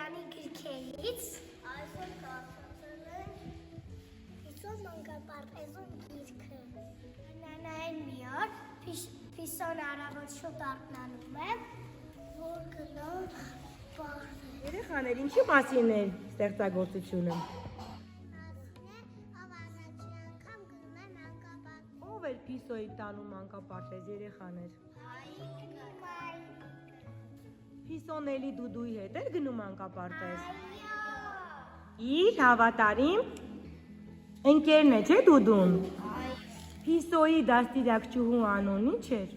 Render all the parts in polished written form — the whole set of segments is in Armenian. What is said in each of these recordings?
Երևանի գրքերից այսօր կարդացել ենք Փիսոն մանկապարտեզում գիրքը։ Նանային մի օր Փիսոն առավոտ շուտ արթնանում է, որ գնա պարտեզ։ Երեխաներ, ինչի մասին է ստեղծագործությունը։ Ով էր Փիսոյի տանում մանկապարտեզ, երեխաներ։ Փիսոն էլի Դուդուի հետ էր գնում մանկապարտեզ։ Իր հավատարիմ ընկերն է, չէ՞ Դուդուն։ Փիսոյի դաստիարակչուհու անուն ի՞նչ էր։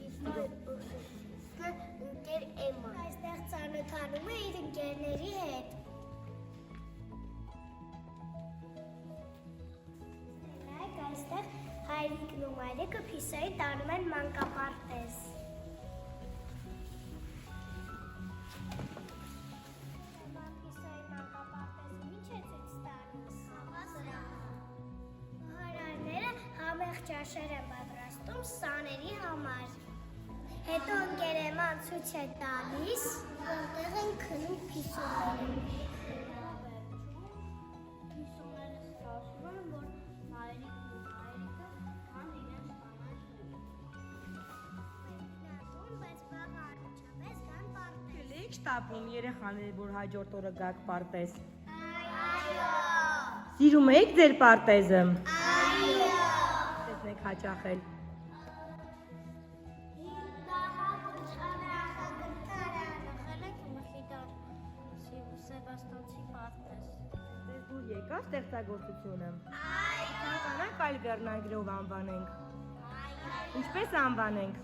Ընկեր Էմման։ Այստեղ ծանոթանում է իր ընկերների հետ։ Նայեք, այստեղ հայրիկն ու մայրիկը Փիսոյի տանում են մանկապարտեզ։ Փիսոյի մանկապարտեզում ի՞նչ է ցույց տալիս։ Մահարարները համեղ ճաշեր են պատրաստում սաների համար։ Հետո ընկեր Էմման ցույց է տալիս, որտեղ են քնում Փիսոները։ Փիսոները սպասում են, որ մայրիկն ու մայրիկը կան իրենց կանաչ տուն, բայց վաղ առնչապես կան պարտեզ։ Եք շտապում երեխաներ, որ հաջորդ օրը գաք պարտեզ։ Այո։ Սիրում եք ձեր պարտեզը։ Այո։ Տեսնեք հաճախել։ Ձեզ դուր եկա ստեղծագործությունը։ Ցանկանաք այլ վերնագրով անվանենք։ Ինչպես անվանենք։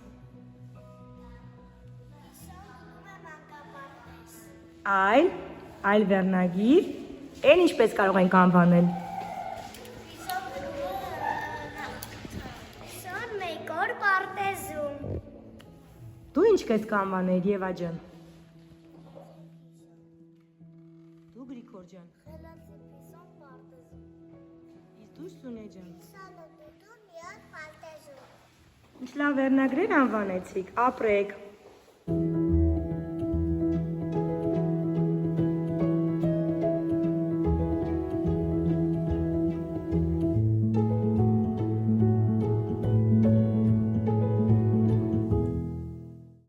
Այլ վերնագիր, են ինչպես կարող ենք անվանել։ Փիսոն մեկ օր պարտեզում։ Դու ինչ կես կանվանել, Եվա ջան։ Դու Գրիգոր ջան։ Խելացի Փիսոն պարտեզում։ Իսկ դու Սունե ջան։ Սանը դու մի օր պարտեզում։ Ինչ լավ վերնագրեր անվանեցիք, ապրեք։